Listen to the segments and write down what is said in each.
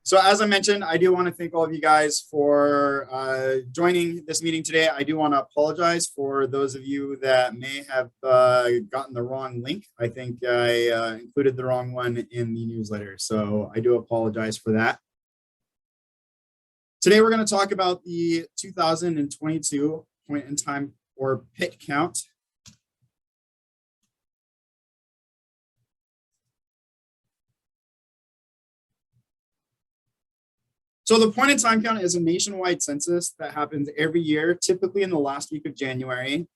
So as I mentioned, I do want to thank all of you guys for joining this meeting today. I do want to apologize for those of you that may have gotten the wrong link. I think I included the wrong one in the newsletter, so I do apologize for that. Today, we're going to talk about the 2022 point in time or pit count. So the point in time count is a nationwide census that happens every year, typically in the last week of January.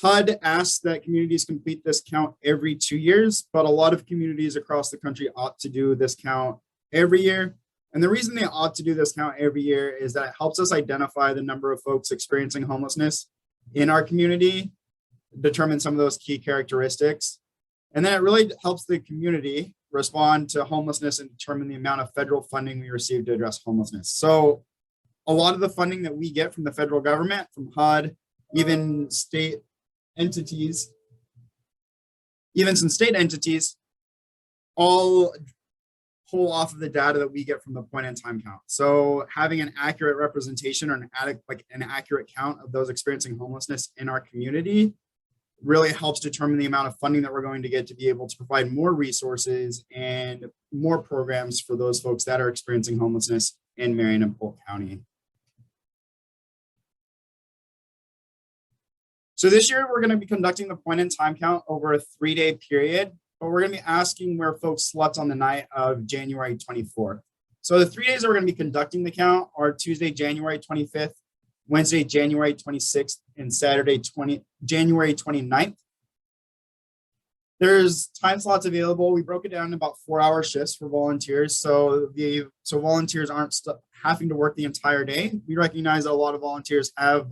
HUD asks that communities complete this count every 2 years, but a lot of communities across the country opt to do this count every year. And the reason they opt to do this count every year is that it helps us identify the number of folks experiencing homelessness in our community, determine some of those key characteristics, and then it really helps the community respond to homelessness and determine the amount of federal funding we receive to address homelessness. So a lot of the funding that we get from the federal government, from HUD, even state entities, even some state entities, all pull off of the data that we get from the point in time count. So having an accurate representation or an accurate count of those experiencing homelessness in our community really helps determine the amount of funding that we're going to get to be able to provide more resources and more programs for those folks that are experiencing homelessness in Marion and Polk County. So this year, we're going to be conducting the point in time count over a 3-day period, but we're going to be asking where folks slept on the night of January 24th. So the 3 days that we're going to be conducting the count are Tuesday, January 25th, Wednesday, January 26th, and Saturday, January 29th. There's time slots available. We broke it down in about 4-hour shifts for volunteers. So volunteers aren't having to work the entire day. We recognize that a lot of volunteers have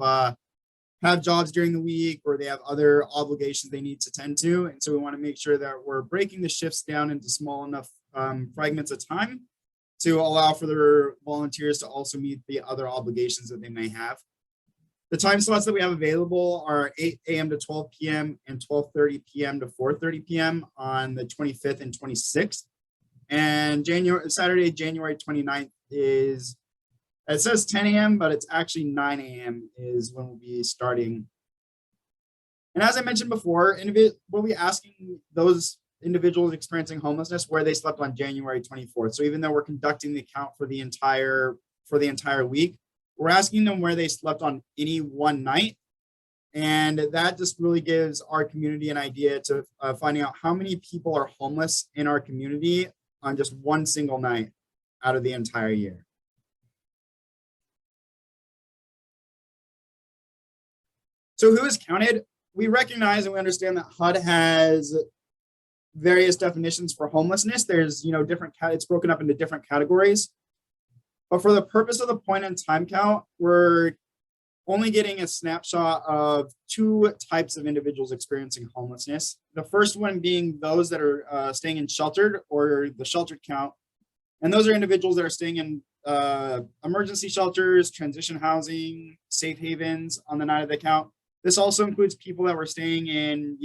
jobs during the week or they have other obligations they need to tend to. And so we want to make sure that we're breaking the shifts down into small enough fragments of time to allow for their volunteers to also meet the other obligations that they may have. The time slots that we have available are 8 a.m. to 12 p.m. and 12:30 p.m. to 4:30 p.m. on the 25th and 26th. And Saturday, January 29th is, it says 10 a.m., but it's actually 9 a.m. is when we'll be starting. And as I mentioned before, we'll be asking those individuals experiencing homelessness where they slept on January 24th. So even though we're conducting the count for the entire week, we're asking them where they slept on any one night. And that just really gives our community an idea to finding out how many people are homeless in our community on just one single night out of the entire year. So who is counted? We recognize and we understand that HUD has various definitions for homelessness. There's, it's broken up into different categories. But for the purpose of the point in time count, we're only getting a snapshot of 2 types of individuals experiencing homelessness. The first one being those that are staying in sheltered or the sheltered count. And those are individuals that are staying in emergency shelters, transition housing, safe havens on the night of the count. This also includes people that were staying in,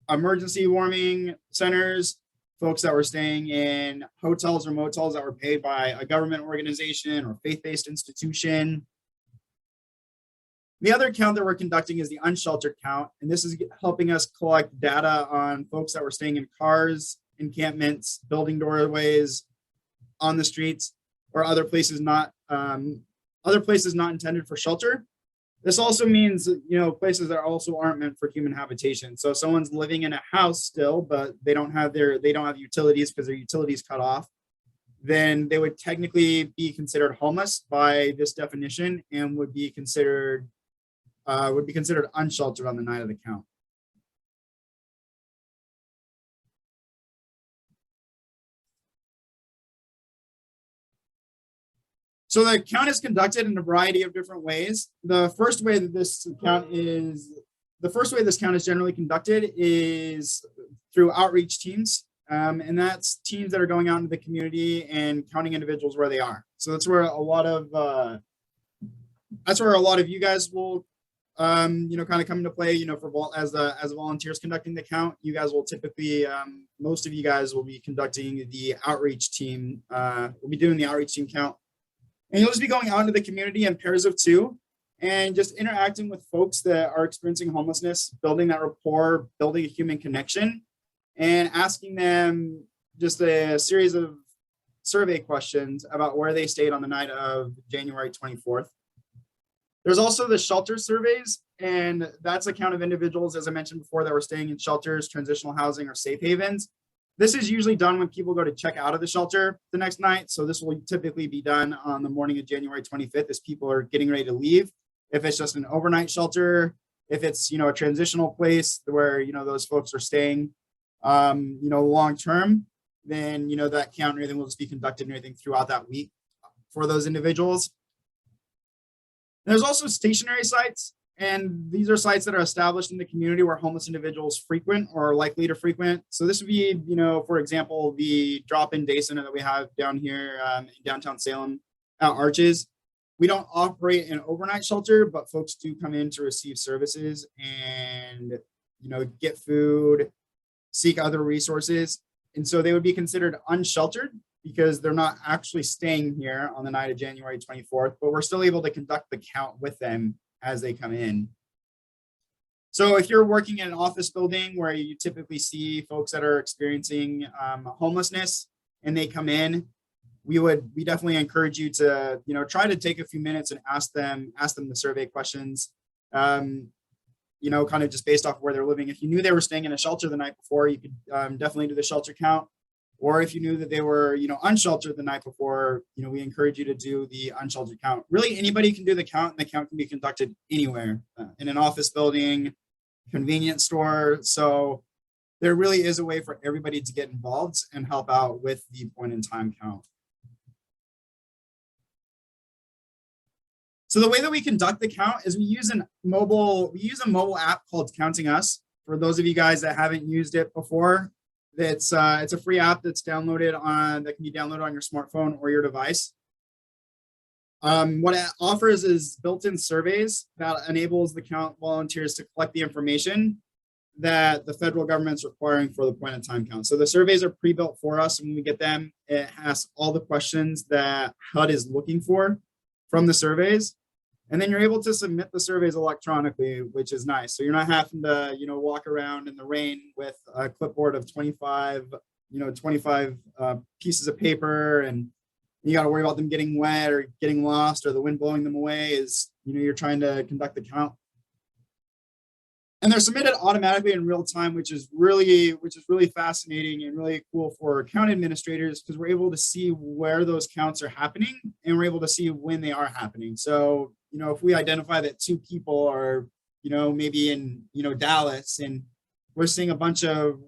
emergency warming centers, folks that were staying in hotels or motels that were paid by a government organization or faith-based institution. The other count that we're conducting is the unsheltered count, and this is helping us collect data on folks that were staying in cars, encampments, building doorways, on the streets, or other places not intended for shelter. This also means, places that also aren't meant for human habitation. So if someone's living in a house still, but they don't have utilities because their utilities cut off, then they would technically be considered homeless by this definition and would be considered unsheltered on the night of the count. So the count is conducted in a variety of different ways. The first way this count is generally conducted is through outreach teams. And that's teams that are going out into the community and counting individuals where they are. So that's where a lot of you guys will kind of come into play, as volunteers conducting the count. You guys will typically, most of you guys will be conducting the outreach team. We'll be doing the outreach team count, and you'll just be going out into the community in pairs of two and just interacting with folks that are experiencing homelessness, building that rapport, building a human connection, and asking them just a series of survey questions about where they stayed on the night of January 24th. There's also the shelter surveys, and that's a count of individuals, as I mentioned before, that were staying in shelters, transitional housing, or safe havens. This is usually done when people go to check out of the shelter the next night. So this will typically be done on the morning of January 25th as people are getting ready to leave. If it's just an overnight shelter, if it's, a transitional place where, those folks are staying, long term, then, that count and everything will just be conducted and everything throughout that week for those individuals. There's also stationary sites, and these are sites that are established in the community where homeless individuals frequent or are likely to frequent. So this would be, for example, the drop-in day center that we have down here in downtown Salem at Arches. We don't operate an overnight shelter, but folks do come in to receive services and, get food, seek other resources. And so they would be considered unsheltered because they're not actually staying here on the night of January 24th, but we're still able to conduct the count with them as they come in. So if you're working in an office building where you typically see folks that are experiencing homelessness and they come in, we definitely encourage you to, try to take a few minutes and ask them the survey questions, kind of just based off where they're living. If you knew they were staying in a shelter the night before, you could definitely do the shelter count. Or if you knew that they were, unsheltered the night before, we encourage you to do the unsheltered count. Really, anybody can do the count, and the count can be conducted anywhere, in an office building, convenience store. So there really is a way for everybody to get involved and help out with the point in time count. So the way that we conduct the count is we use a mobile app called Counting Us. For those of you guys that haven't used it before, it's a free app that can be downloaded on your smartphone or your device. What it offers is built-in surveys that enables the count volunteers to collect the information that the federal government's requiring for the point in time count. So the surveys are pre-built for us, and when we get them, it has all the questions that HUD is looking for from the surveys. And then you're able to submit the surveys electronically, which is nice. So you're not having to, walk around in the rain with a clipboard of 25 pieces of paper, and you got to worry about them getting wet or getting lost or the wind blowing them away as, you're trying to conduct the count. And they're submitted automatically in real time, which is really fascinating and really cool for count administrators, because we're able to see where those counts are happening and we're able to see when they are happening. So, if we identify that two people are, maybe in, Dallas, and we're seeing a bunch of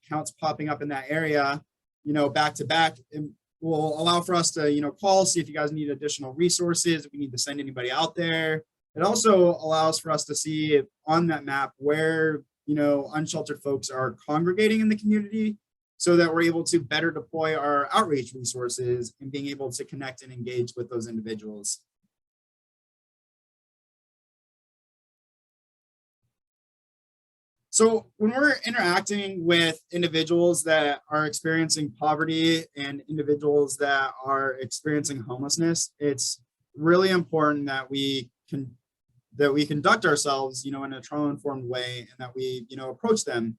counts popping up in that area, back to back, and will allow for us to, call, see if you guys need additional resources, if we need to send anybody out there. It also allows for us to see on that map where, unsheltered folks are congregating in the community, so that we're able to better deploy our outreach resources and being able to connect and engage with those individuals. So when we're interacting with individuals that are experiencing poverty and individuals that are experiencing homelessness, it's really important that we conduct ourselves, in a trauma-informed way, and that we, approach them,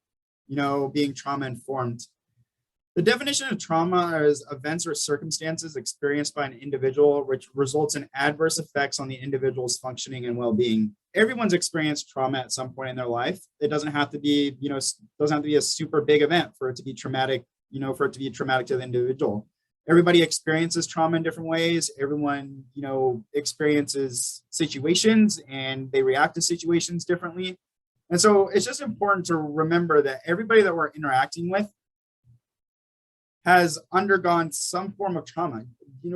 being trauma-informed. The definition of trauma is events or circumstances experienced by an individual which results in adverse effects on the individual's functioning and well-being. Everyone's experienced trauma at some point in their life. It doesn't have to be, a super big event for it to be traumatic, for it to be traumatic to the individual. Everybody experiences trauma in different ways. Everyone, experiences situations and they react to situations differently. And so it's just important to remember that everybody that we're interacting with has undergone some form of trauma.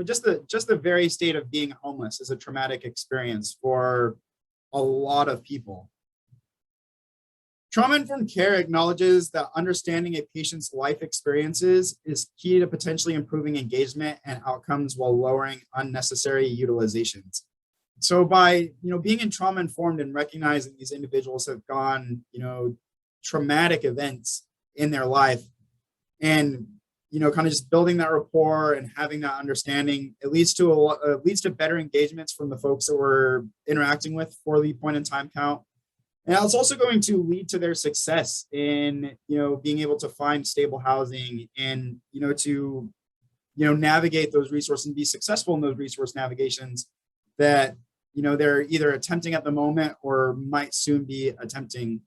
Just the very state of being homeless is a traumatic experience for a lot of people. Trauma-informed care acknowledges that understanding a patient's life experiences is key to potentially improving engagement and outcomes while lowering unnecessary utilizations. So by, being in trauma informed and recognizing these individuals have gone, traumatic events in their life, and kind of just building that rapport and having that understanding, it leads to leads to better engagements from the folks that we're interacting with for the point in time count. And it's also going to lead to their success in, being able to find stable housing and, to, navigate those resources and be successful in those resource navigations that, they're either attempting at the moment or might soon be attempting.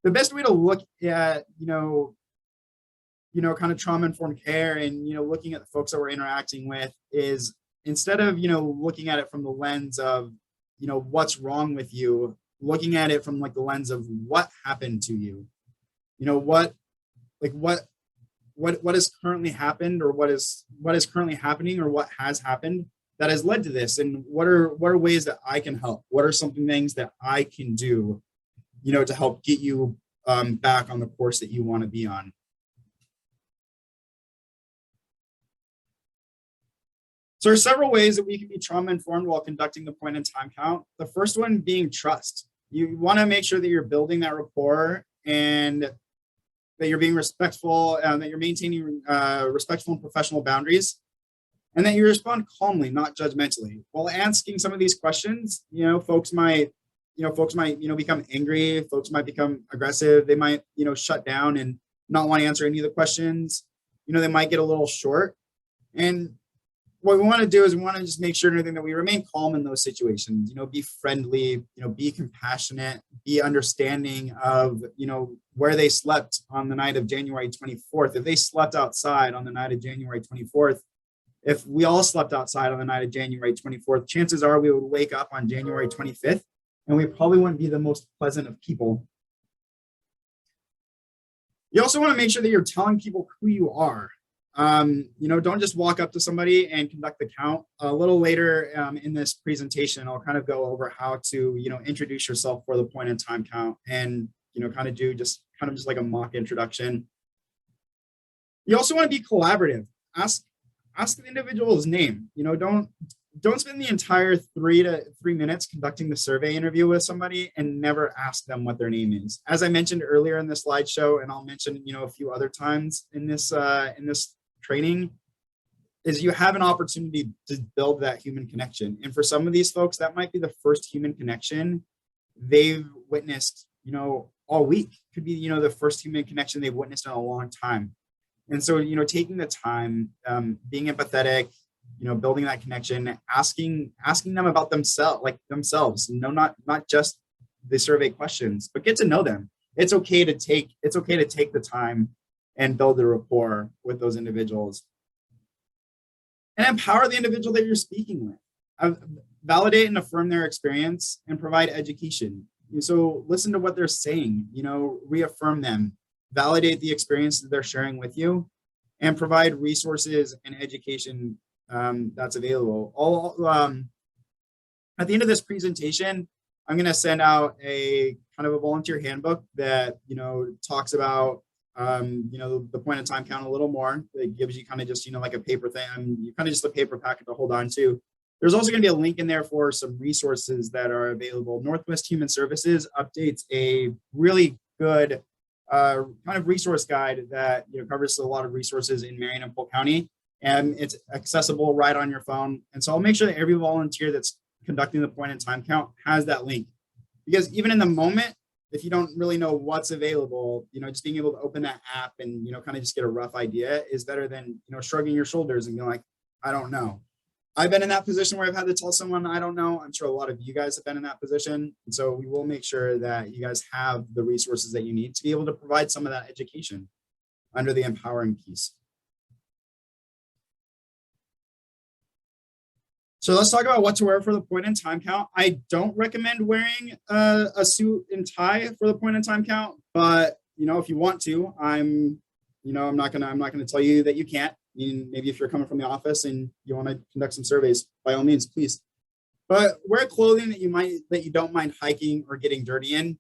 The best way to look at, kind of trauma-informed care and, looking at the folks that we're interacting with is, instead of, looking at it from the lens of, what's wrong with you, looking at it from like the lens of what happened to you, what has currently happened, or what is currently happening, or what has happened that has led to this, and what are ways that I can help? What are some things that I can do, to help get you back on the course that you want to be on? So there are several ways that we can be trauma informed while conducting the point in time count. The first one being trust. You want to make sure that you're building that rapport and that you're being respectful, that you're maintaining respectful and professional boundaries, and that you respond calmly, not judgmentally. While asking some of these questions, folks might become angry. Folks might become aggressive. They might, shut down and not want to answer any of the questions. They might get a little short. And what we want to do is we want to just make sure that we remain calm in those situations, be friendly, be compassionate, be understanding of, where they slept on the night of January 24th. If they slept outside on the night of January 24th, if we all slept outside on the night of January 24th, chances are we would wake up on January 25th, and we probably wouldn't be the most pleasant of people. You also want to make sure that you're telling people who you are. Don't just walk up to somebody and conduct the count. A little later in this presentation, I'll kind of go over how to, introduce yourself for the point in time count, and, kind of just like a mock introduction. You also want to be collaborative. Ask the individual's name. Don't spend the entire 3 minutes conducting the survey interview with somebody and never ask them what their name is. As I mentioned earlier in the slideshow, and I'll mention, a few other times in this training, is you have an opportunity to build that human connection. And for some of these folks, that might be the first human connection they've witnessed, all week. Could be, the first human connection they've witnessed in a long time. And so, taking the time, being empathetic, building that connection, asking them about themselves, not just the survey questions, but get to know them. It's okay to take the time and build the rapport with those individuals, and empower the individual that you're speaking with. Validate and affirm their experience and provide education. So listen to what they're saying, reaffirm them, validate the experience that they're sharing with you, and provide resources and education that's available. At the end of this presentation, I'm going to send out a kind of a volunteer handbook that, talks about, the point in time count a little more. It gives you kind of just, like a paper thing, just a paper packet to hold on to. There's also going to be a link in there for some resources that are available. Northwest Human Services updates a really good kind of resource guide that covers a lot of resources in Marion and Polk County, and it's accessible right on your phone. And so I'll make sure that every volunteer that's conducting the point in time count has that link, because even in the moment, if you don't really know what's available, just being able to open that app and kind of just get a rough idea is better than shrugging your shoulders and being like, I don't know. I've been in that position where I've had to tell someone I don't know. I'm sure a lot of you guys have been in that position. And so we will make sure that you guys have the resources that you need to be able to provide some of that education under the empowering piece. So let's talk about what to wear for the point in time count. I don't recommend wearing a suit and tie for the point in time count, but if you want to, I'm not gonna tell you that you can't. Maybe if you're coming from the office and you want to conduct some surveys, by all means, please. But wear clothing that you don't mind hiking or getting dirty in.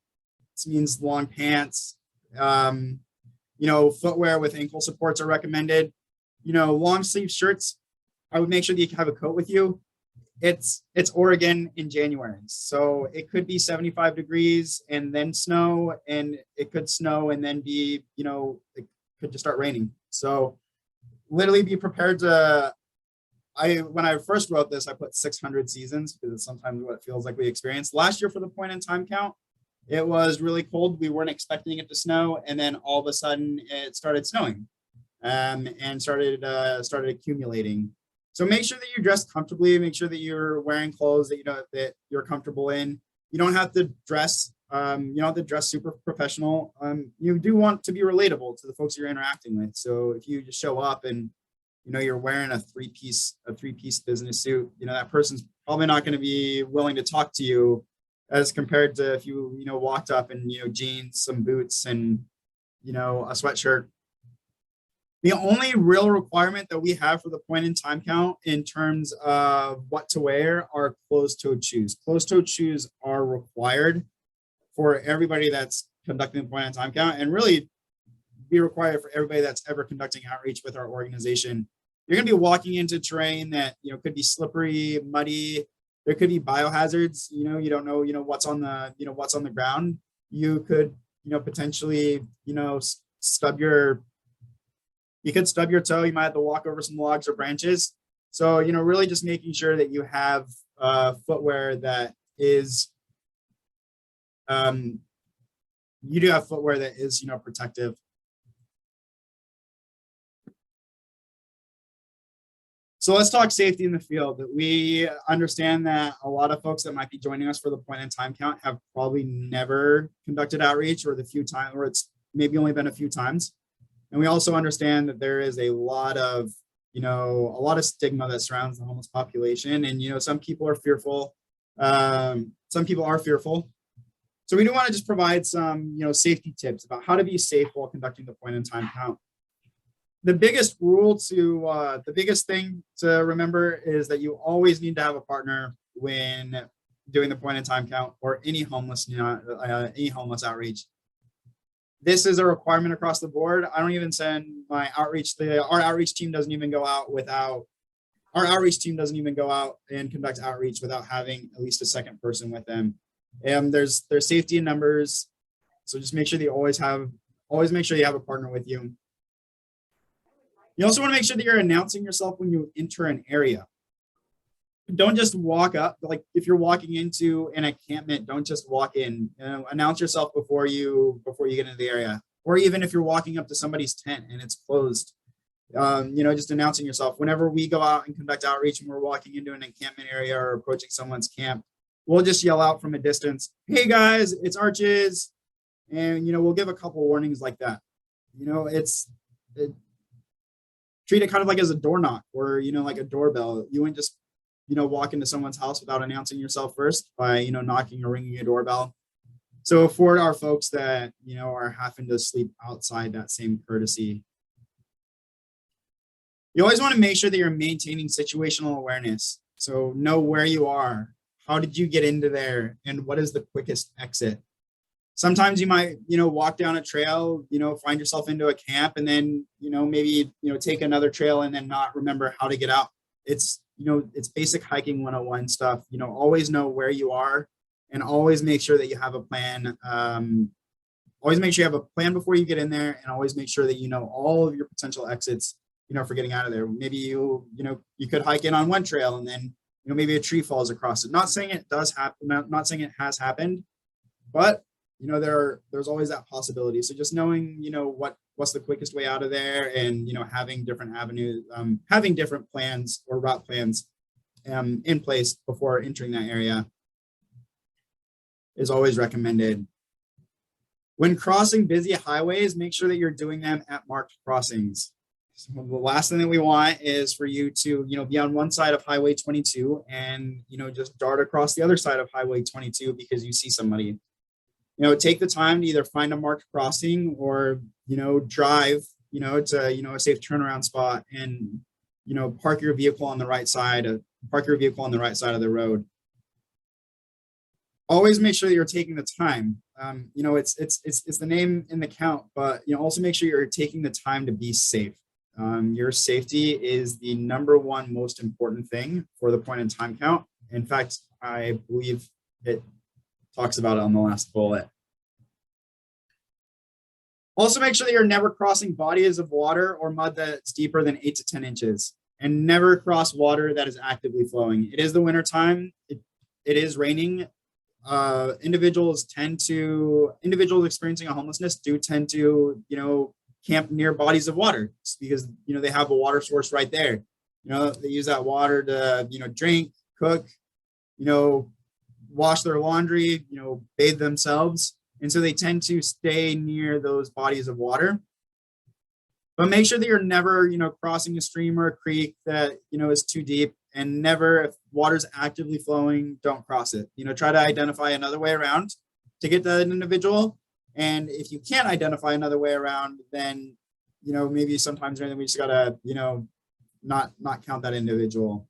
This means long pants. Footwear with ankle supports are recommended. Long sleeve shirts. I would make sure that you have a coat with you. it's Oregon in January. So it could be 75 degrees and then snow, and it could snow and then be, it could just start raining. So literally be prepared to, when I first wrote this, I put 600 seasons because it's sometimes what it feels like we experienced. Last year for the point in time count, it was really cold. We weren't expecting it to snow, and then all of a sudden it started snowing, and started accumulating. So make sure that you dress comfortably. Make sure that you're wearing clothes that you're comfortable in. You don't have to dress. You don't have to dress super professional. You do want to be relatable to the folks you're interacting with. So if you just show up and you're wearing a three-piece business suit, that person's probably not going to be willing to talk to you as compared to if you walked up in jeans, some boots, and a sweatshirt. The only real requirement that we have for the point in time count in terms of what to wear are closed-toed shoes. Closed-toed shoes are required for everybody that's conducting the point in time count, and really be required for everybody that's ever conducting outreach with our organization. You're going to be walking into terrain that could be slippery, muddy. There could be biohazards. You don't know what's on the ground. You could potentially stub your toe. You might have to walk over some logs or branches. So really just making sure that you have footwear that is you do have footwear that is protective. So let's talk safety in the field. We understand that a lot of folks that might be joining us for the point in time count have probably never conducted outreach, or it's maybe only been a few times. And we also understand that there is a lot of stigma that surrounds the homeless population. And, some people are fearful. Some people are fearful. So we do want to just provide some, safety tips about how to be safe while conducting the point in time count. The biggest thing to remember is that you always need to have a partner when doing the point in time count or any homeless outreach. This is a requirement across the board. I don't even send my outreach. Our outreach team doesn't even go out and conduct outreach without having at least a second person with them. And there's safety in numbers. So just make sure that you always make sure you have a partner with you. You also want to make sure that you're announcing yourself when you enter an area. Don't just walk up. Like if you're walking into an encampment, don't just walk in. Announce yourself before you get into the area. Or even if you're walking up to somebody's tent and it's closed, just announcing yourself. Whenever we go out and conduct outreach and we're walking into an encampment area or approaching someone's camp, we'll just yell out from a distance, "Hey guys, it's Arches," and we'll give a couple warnings like that. Treat it kind of like as a door knock or like a doorbell. You wouldn't just walk into someone's house without announcing yourself first by knocking or ringing a doorbell. So afford our folks that are having to sleep outside that same courtesy. You always want to make sure that you're maintaining situational awareness. So know where you are, how did you get into there, and what is the quickest exit. Sometimes you might, walk down a trail, find yourself into a camp, and then, maybe, take another trail and then not remember how to get out. It's basic hiking 101 stuff. Always know where you are, and always make sure that you have a plan. Always make sure you have a plan before you get in there, and always make sure that you know all of your potential exits, for getting out of there. Maybe you could hike in on one trail and then, maybe a tree falls across it. Not saying it does happen, not saying it has happened, but there's always that possibility. So just knowing, what's the quickest way out of there, and, having different avenues, having different plans or route plans in place before entering that area is always recommended. When crossing busy highways, make sure that you're doing them at marked crossings. So the last thing that we want is for you to, be on one side of Highway 22 and, just dart across the other side of Highway 22 because you see somebody. Take the time to either find a marked crossing or, drive, to, a safe turnaround spot and, park your vehicle on the right side of the road. Always make sure that you're taking the time. It's the name in the count, but, also make sure you're taking the time to be safe. Your safety is the number one most important thing for the point in time count. In fact, I believe it talks about it on the last bullet. Also, make sure that you're never crossing bodies of water or mud that's deeper than 8 to 10 inches, and never cross water that is actively flowing. It is the winter time. It is raining. Individuals experiencing a homelessness do tend to, camp near bodies of water because, they have a water source right there. They use that water to, drink, cook, wash their laundry, bathe themselves. And so they tend to stay near those bodies of water. But make sure that you're never, crossing a stream or a creek that, is too deep, and never, if water's actively flowing, don't cross it. Try to identify another way around to get to that individual. And if you can't identify another way around, then, maybe sometimes we just gotta, not count that individual.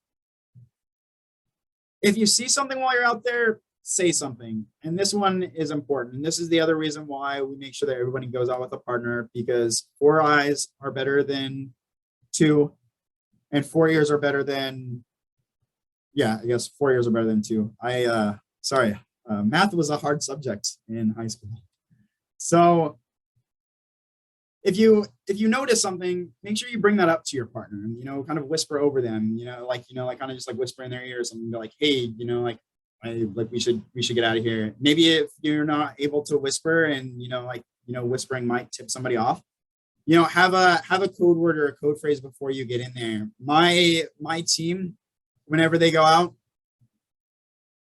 If you see something while you're out there, say something. And this one is important. And this is the other reason why we make sure that everybody goes out with a partner, because 4 eyes are better than 2, and 4 ears are better than, I guess 4 years are better than 2. Math was a hard subject in high school. So if you notice something, make sure you bring that up to your partner and, kind of whisper over them, kind of just like whisper in their ears and be like, hey, we should get out of here. Maybe if you're not able to whisper and, whispering might tip somebody off, have a code word or a code phrase before you get in there. My team, whenever they go out,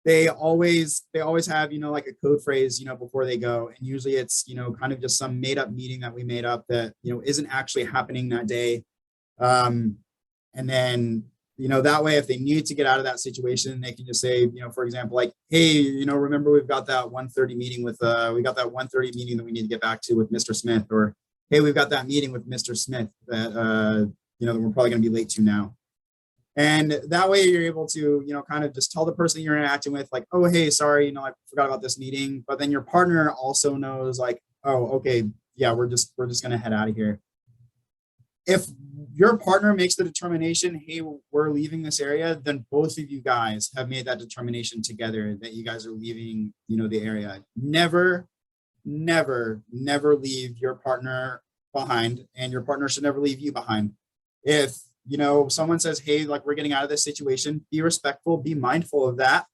they always have, like a code phrase, before they go. And usually it's, kind of just some made up meeting that we made up that, isn't actually happening that day. And then, that way, if they need to get out of that situation, they can just say, for example, like, hey, remember we've got that 1:30 meeting that we need to get back to with Mr. Smith, or, hey, we've got that meeting with Mr. Smith that, that we're probably going to be late to now. And that way you're able to, kind of just tell the person you're interacting with, like, oh, hey, sorry, I forgot about this meeting. But then your partner also knows, like, oh, okay, yeah, we're just going to head out of here. If your partner makes the determination, hey, we're leaving this area, then both of you guys have made that determination together that you guys are leaving, the area. Never, never, never leave your partner behind, and your partner should never leave you behind. If, someone says, hey, like, we're getting out of this situation, be respectful, be mindful of that,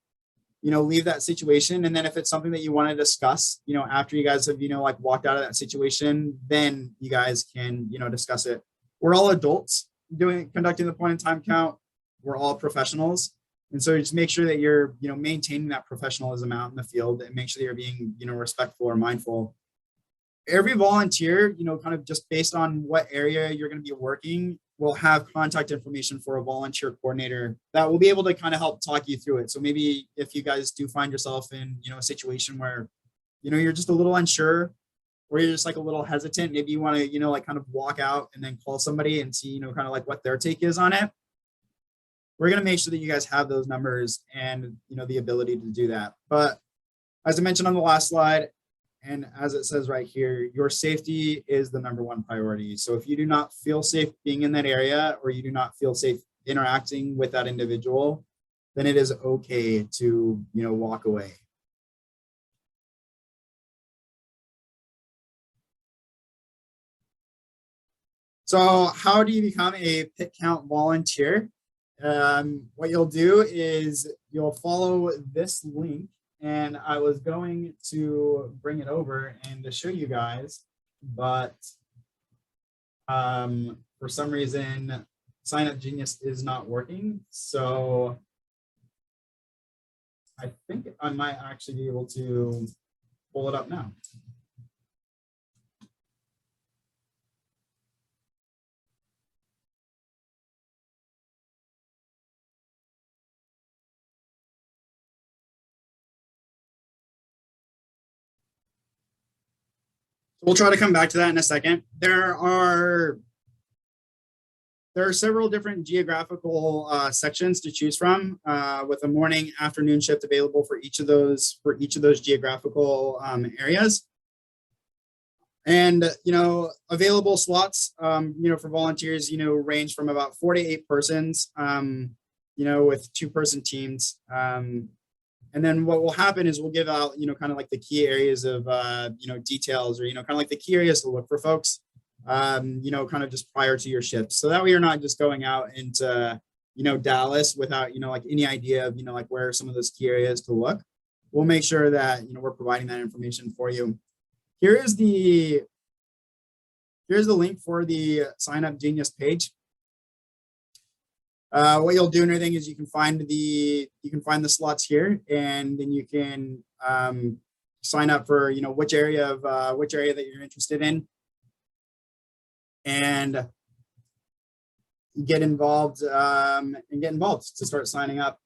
leave that situation. And then if it's something that you want to discuss, after you guys have, like, walked out of that situation, then you guys can, discuss it. We're all adults conducting the point in time count. We're all professionals. And so just make sure that you're, maintaining that professionalism out in the field, and make sure that you're being, respectful or mindful. Every volunteer, kind of just based on what area you're going to be working, will have contact information for a volunteer coordinator that will be able to kind of help talk you through it. So maybe if you guys do find yourself in, a situation where, you're just a little unsure, or you're just like a little hesitant, maybe you want to, like, kind of walk out and then call somebody and see, kind of like what their take is on it. We're going to make sure that you guys have those numbers and, the ability to do that. But as I mentioned on the last slide, and as it says right here, your safety is the number one priority. So if you do not feel safe being in that area, or you do not feel safe interacting with that individual, then it is okay to, walk away. So how do you become a pit count volunteer? What you'll do is you'll follow this link, and I was going to bring it over and to show you guys, but for some reason, Sign Up Genius is not working. So I think I might actually be able to pull it up now. We'll try to come back to that in a second. There are several different geographical sections to choose from, with a morning, afternoon shift available for each of those geographical areas. And available slots for volunteers range from about 4 to 8 persons. with 2-person teams. And then what will happen is we'll give out, kind of like the key areas of, details, or, kind of like the key areas to look for folks, kind of just prior to your shift. So that way you're not just going out into, Dallas without, like any idea of, like where are some of those key areas to look. We'll make sure that, we're providing that information for you. Here's the link for the Sign Up Genius page. What you'll do and everything is you can find the slots here, and then you can sign up for which area that you're interested in, and get involved to start signing up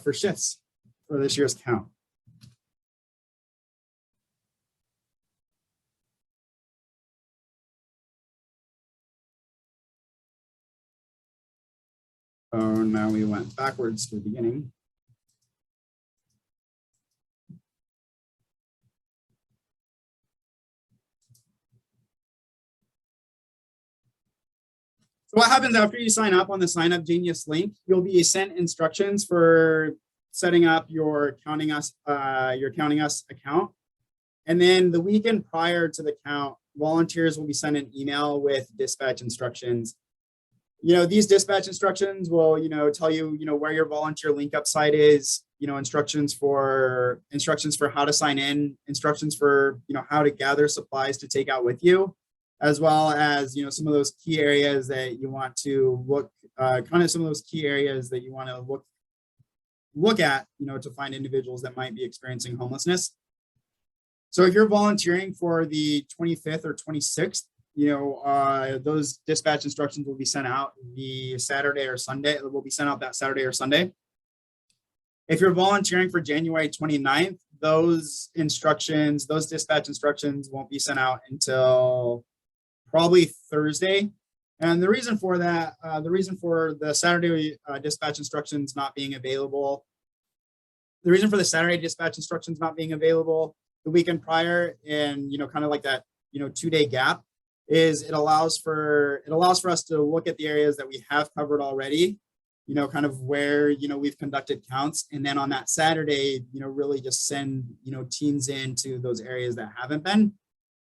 for shifts for this year's count. Oh, now we went backwards to the beginning. So what happens after you sign up on the Sign Up Genius link? You'll be sent instructions for setting up your Counting Us account. And then the weekend prior to the count, volunteers will be sent an email with dispatch instructions. These dispatch instructions will, tell you, where your volunteer link up site is, instructions for how to sign in, instructions for, how to gather supplies to take out with you, as well as, some of those key areas that you want to look, look at, to find individuals that might be experiencing homelessness. So if you're volunteering for the 25th or 26th, those dispatch instructions will be sent out the Saturday or Sunday. It will be sent out that Saturday or Sunday. If you're volunteering for January 29th, those dispatch instructions won't be sent out until probably Thursday. And the reason for that, the reason for the Saturday dispatch instructions not being available, the weekend prior, and, kind of like that, 2-day gap, is it allows for us to look at the areas that we have covered already, kind of where, we've conducted counts. And then on that Saturday, really just send, teams into those areas that haven't been.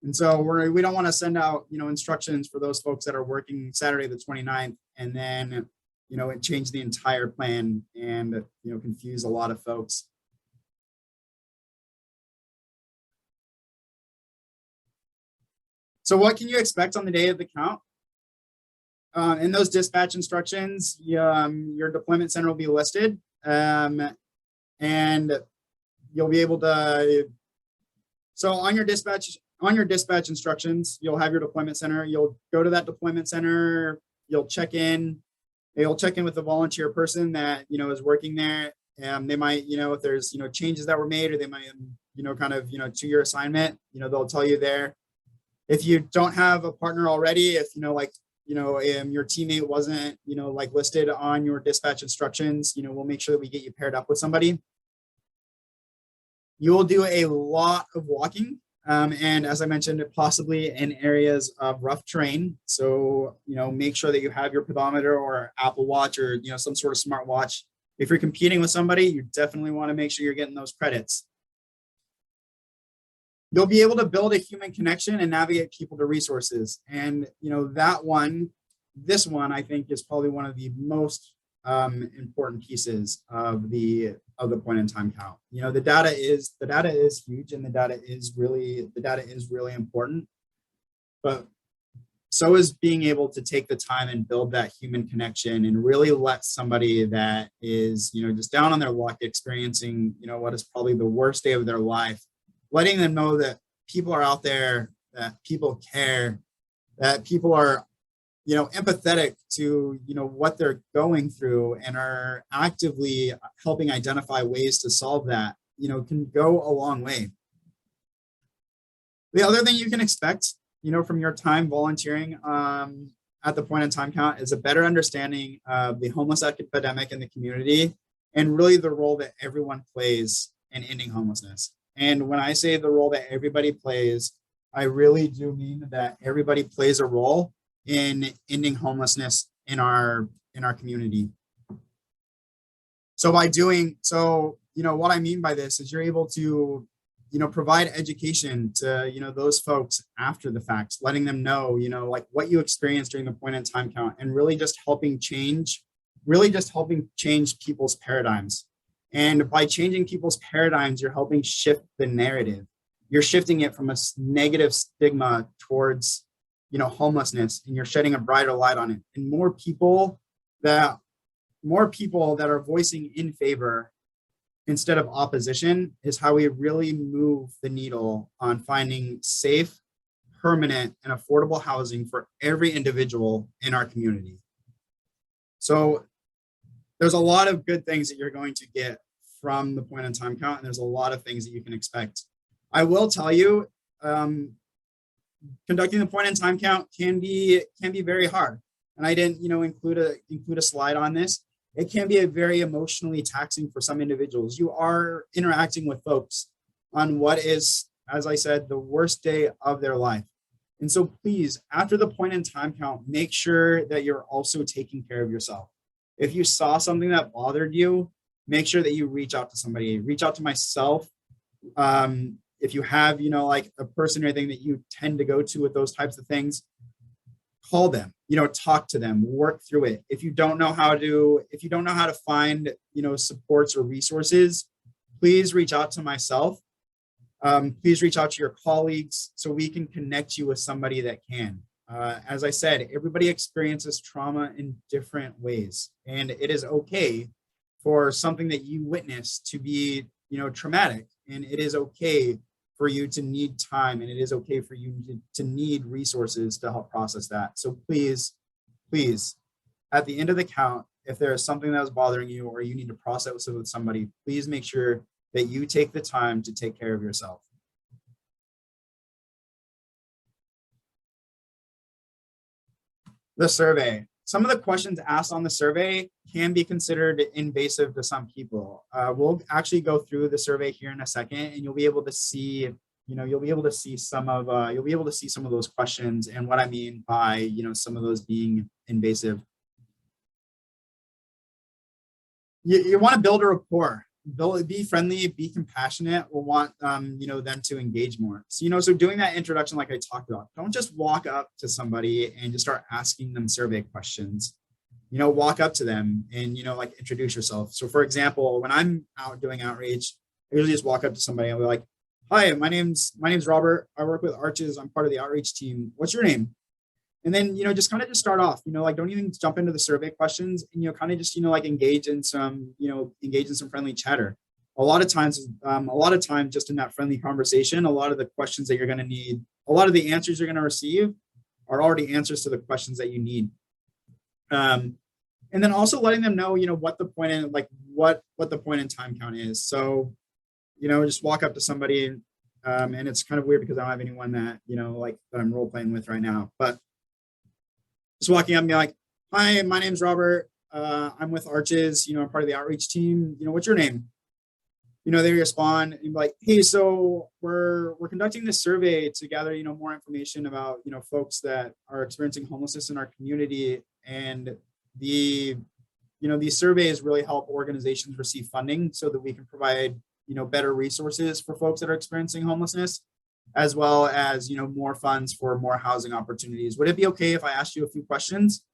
And so we don't want to send out, instructions for those folks that are working Saturday the 29th, and then, it change the entire plan and, confuse a lot of folks. So what can you expect on the day of the count? In those dispatch instructions, your deployment center will be listed, and you'll be able to, so on your dispatch instructions, you'll have your deployment center. You'll go to that deployment center, you'll check in with the volunteer person that, is working there. They might, if there's, changes that were made, or they might, kind of, to your assignment, they'll tell you there. If you don't have a partner already, if, your teammate wasn't, listed on your dispatch instructions, we'll make sure that we get you paired up with somebody. You will do a lot of walking. And as I mentioned, possibly in areas of rough terrain. So, make sure that you have your pedometer or Apple Watch, or, some sort of smart watch. If you're competing with somebody, you definitely want to make sure you're getting those credits. You'll be able to build a human connection and navigate people to resources. And, this one, I think, is probably one of the most important pieces of the point in time count. The data is huge, and the data is really important, but so is being able to take the time and build that human connection, and really let somebody that is, just down on their luck, experiencing, what is probably the worst day of their life, letting them know that people are out there, that people care, that people are, empathetic to, what they're going through, and are actively helping identify ways to solve that, can go a long way. The other thing you can expect, from your time volunteering at the point in time count, is a better understanding of the homeless epidemic in the community, and really the role that everyone plays in ending homelessness. And when I say the role that everybody plays, I really do mean that everybody plays a role in ending homelessness in our community. So by doing so, what I mean by this is you're able to, provide education to, those folks after the fact, letting them know, like what you experienced during the point in time count, and really just helping change people's paradigms. And by changing people's paradigms, you're helping shift the narrative. You're shifting it from a negative stigma towards, homelessness, and you're shedding a brighter light on it. And that more people that are voicing in favor instead of opposition is how we really move the needle on finding safe, permanent, and affordable housing for every individual in our community. So there's a lot of good things that you're going to get from the point in time count, and there's a lot of things that you can expect. I will tell you, conducting the point in time count can be very hard. And I didn't, include a slide on this. It can be a very emotionally taxing for some individuals. You are interacting with folks on what is, as I said, the worst day of their life. And so please, after the point in time count, make sure that you're also taking care of yourself. If you saw something that bothered you, make sure that you reach out to somebody, reach out to myself. If you have, like a person or anything that you tend to go to with those types of things, call them, talk to them, work through it. If you don't know how to find, supports or resources, please reach out to myself. Please reach out to your colleagues so we can connect you with somebody that can. As I said, everybody experiences trauma in different ways, and it is okay for something that you witness to be, traumatic, and it is okay for you to need time, and it is okay for you to need resources to help process that. So please, at the end of the count, if there is something that is bothering you or you need to process it with somebody, please make sure that you take the time to take care of yourself. The survey. Some of the questions asked on the survey can be considered invasive to some people. We'll actually go through the survey here in a second, and you'll be able to see, some of those questions and what I mean by, some of those being invasive. You want to build a rapport. Be friendly, be compassionate. We'll want them to engage more. So so doing that introduction, like I talked about, don't just walk up to somebody and just start asking them survey questions. Walk up to them and like introduce yourself. So for example, when I'm out doing outreach, I usually just walk up to somebody and be like, "Hi, my name's Robert. I work with Arches. I'm part of the outreach team. What's your name?" And then, just kind of just start off, like don't even jump into the survey questions, and, kind of just, like engage in some friendly chatter. A lot of times just in that friendly conversation, a lot of the questions that you're going to need, a lot of the answers you're going to receive are already answers to the questions that you need. And then also letting them know, what the point in time count is. So, just walk up to somebody, and it's kind of weird because I don't have anyone that, that I'm role playing with right now, but just walking up and be like, "Hi, my name's Robert. I'm with Arches. I'm part of the outreach team. What's your name?" They respond and be like, "Hey, so we're conducting this survey to gather, more information about, folks that are experiencing homelessness in our community. And these surveys really help organizations receive funding so that we can provide, better resources for folks that are experiencing homelessness, as well as, more funds for more housing opportunities. Would it be okay if I asked you a few questions?"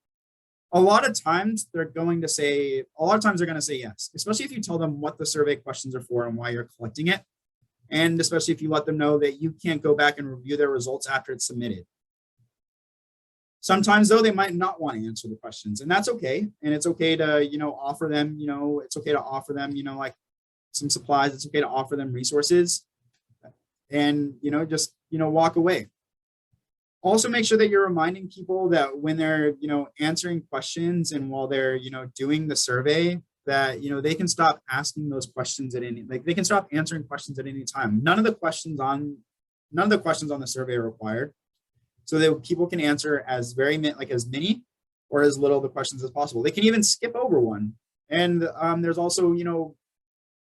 A lot of times they're going to say yes, especially if you tell them what the survey questions are for and why you're collecting it. And especially if you let them know that you can't go back and review their results after it's submitted. Sometimes though, they might not want to answer the questions, and that's okay. And it's okay to, offer them, like some supplies. It's okay to offer them resources and, just, walk away. Also make sure that you're reminding people that when they're, answering questions and while they're, doing the survey, that, they can stop asking those questions they can stop answering questions at any time. None of the questions on the survey are required. So that people can answer as many or as little of the questions as possible. They can even skip over one. And there's also,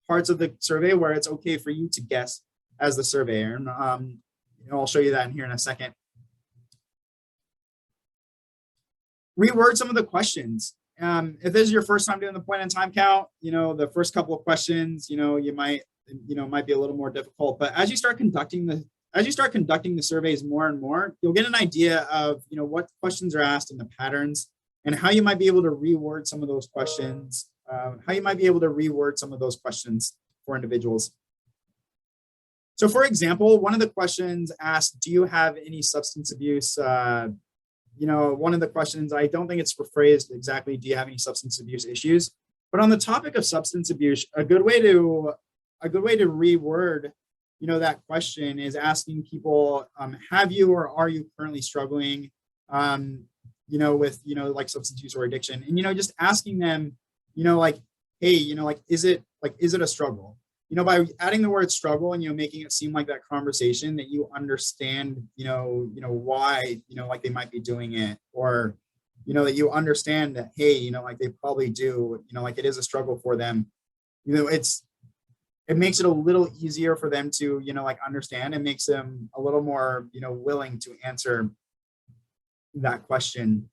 parts of the survey where it's okay for you to guess as the surveyor. And I'll show you that in here in a second. Reword some of the questions. if this is your first time doing the point in time count, the first couple of questions, you might be a little more difficult. But as you start conducting the surveys more and more, you'll get an idea of what questions are asked and the patterns, and how you might be able to reword some of those questions. For individuals. So, for example, one of the questions asked, "Do you have any substance abuse?" One of the questions, I don't think it's rephrased exactly, "Do you have any substance abuse issues?" But on the topic of substance abuse, a good way to reword, that question is asking people, "Have you or are you currently struggling, with like substance use or addiction?" And just asking them, like, "Hey, is it a struggle?" By adding the word struggle and, making it seem like that conversation, that you understand, why, like they might be doing it, or, that you understand that, hey, like they probably do, like it is a struggle for them. It makes it a little easier for them to, like understand. It makes them a little more, willing to answer that question.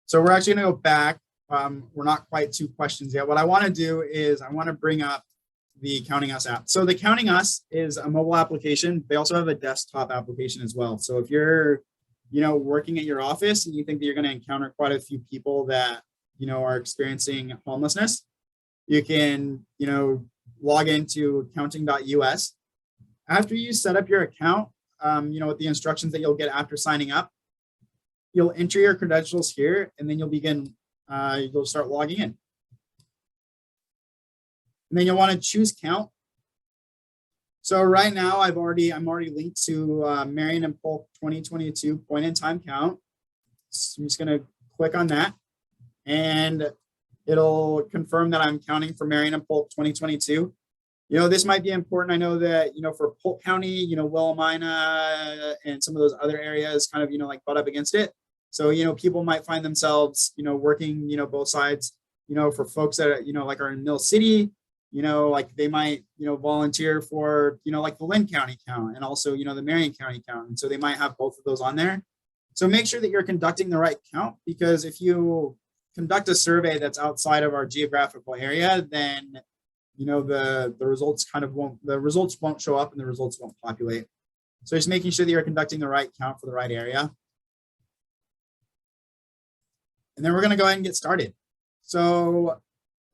So we're actually going to go back. We're not quite to questions yet. What I want to do is I want to bring up the Counting Us app. So the Counting Us is a mobile application. They also have a desktop application as well. So if you're, working at your office and you think that you're going to encounter quite a few people that, are experiencing homelessness, you can, log into counting.us. After you set up your account, with the instructions that you'll get after signing up, you'll enter your credentials here, and then you'll start logging in. And then you'll want to choose count. So right now I'm already linked to Marion and Polk 2022 point in time count. So I'm just going to click on that, and it'll confirm that I'm counting for Marion and Polk 2022. This might be important. I know that, for Polk County, Willamette and some of those other areas kind of, like butt up against it. So, people might find themselves, working, both sides, for folks that, like are in Mill City, like they might, volunteer for, like the Lynn County count, and also, the Marion County count. And so they might have both of those on there. So make sure that you're conducting the right count, because if you conduct a survey that's outside of our geographical area, then, the results won't show up and the results won't populate. So just making sure that you're conducting the right count for the right area. And then we're going to go ahead and get started. So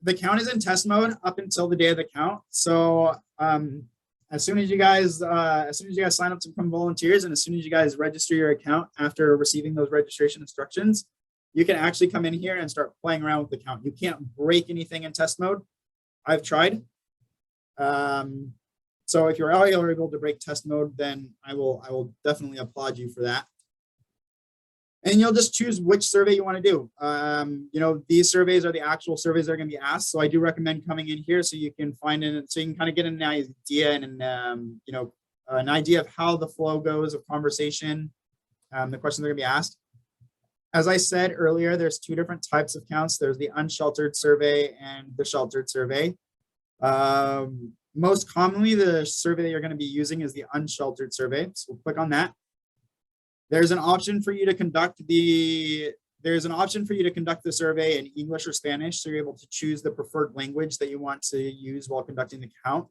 the count is in test mode up until the day of the count. So as soon as you guys sign up to become volunteers, and as soon as you guys register your account after receiving those registration instructions, you can actually come in here and start playing around with the count. You can't break anything in test mode. I've tried. So if you're able to break test mode, then I will definitely applaud you for that. And you'll just choose which survey you want to do. These surveys are the actual surveys that are going to be asked. So I do recommend coming in here so you can find it, so you can kind of get an idea and an idea of how the flow goes of conversation, the questions are going to be asked. As I said earlier, there's two different types of counts. There's the unsheltered survey and the sheltered survey. Most commonly, the survey that you're going to be using is the unsheltered survey. So we'll click on that. There's an option for you to conduct the survey in English or Spanish. So you're able to choose the preferred language that you want to use while conducting the count.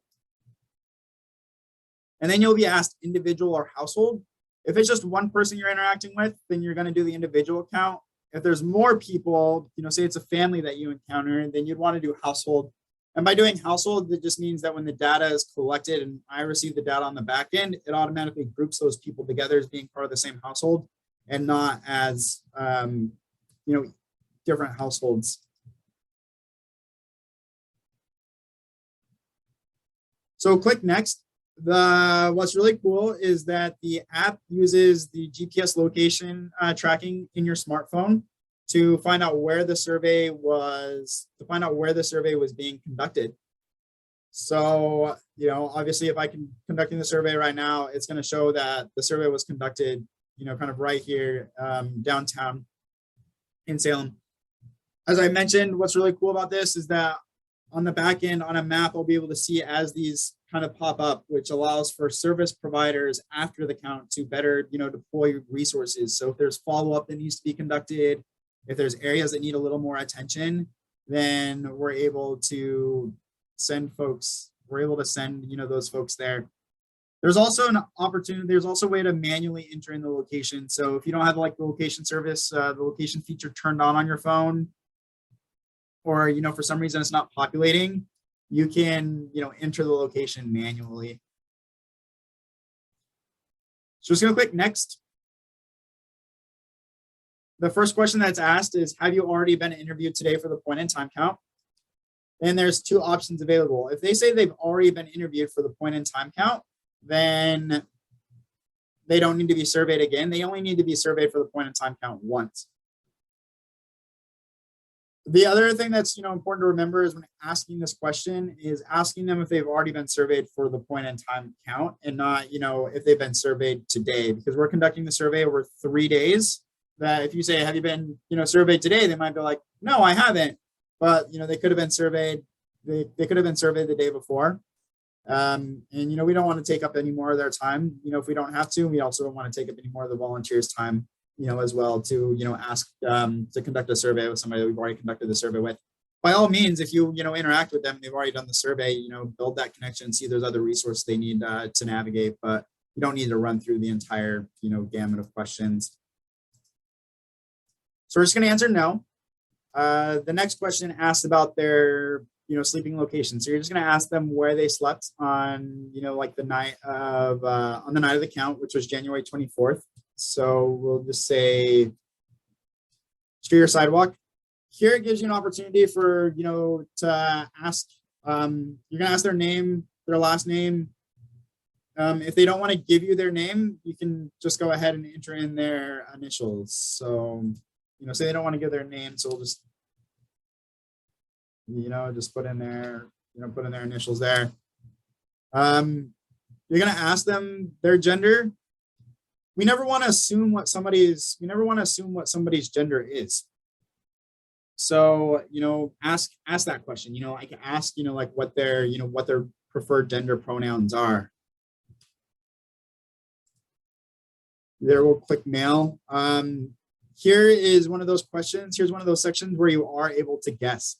And then you'll be asked individual or household. If it's just one person you're interacting with, then you're going to do the individual count. If there's more people, say it's a family that you encounter, then you'd want to do household. And by doing household, it just means that when the data is collected and I receive the data on the back end, it automatically groups those people together as being part of the same household and not as, different households. So click next. What's really cool is that the app uses the GPS location tracking in your smartphone to find out where the survey was being conducted. So, obviously if I can conducting the survey right now, it's going to show that the survey was conducted, kind of right here, downtown in Salem. As I mentioned, what's really cool about this is that on the back end on a map, I'll be able to see as these kind of pop up, which allows for service providers after the count to better, deploy resources. So if there's follow-up that needs to be conducted, if there's areas that need a little more attention, then we're able to send folks, those folks there. There's also an opportunity, there's also a way to manually enter in the location. So if you don't have like the location service, the location feature turned on your phone, or, for some reason it's not populating, you can, enter the location manually. So just gonna click next. The first question that's asked is, have you already been interviewed today for the point in time count? And there's two options available. If they say they've already been interviewed for the point in time count, then they don't need to be surveyed again. They only need to be surveyed for the point in time count once. The other thing that's important to remember is when asking this question is asking them if they've already been surveyed for the point in time count, and not if they've been surveyed today, because we're conducting the survey over 3 days. That if you say, have you been surveyed today, they might be like, no, I haven't, but they could have been surveyed, they could have been surveyed the day before. And we don't want to take up any more of their time if we don't have to. We also don't want to take up any more of the volunteers' time as well to ask to conduct a survey with somebody that we've already conducted the survey with. By all means, if you interact with them, they've already done the survey, build that connection, see if there's other resources they need to navigate, but you don't need to run through the entire gamut of questions. So we're just going to answer no. The next question asks about their sleeping location. So you're just going to ask them where they slept on like the night of on the night of the count, which was January 24th. So we'll just say street or sidewalk. Here it gives you an opportunity for to ask. You're going to ask their name, their last name. If they don't want to give you their name, you can just go ahead and enter in their initials. So say they don't want to give their name, so we'll just just put in their put in their initials there. You're going to ask them their gender. We never want to assume what somebody's gender is. So ask that question. I can ask like what their preferred gender pronouns are. There, we'll click male. Here is one of those questions. Here's one of those sections where you are able to guess.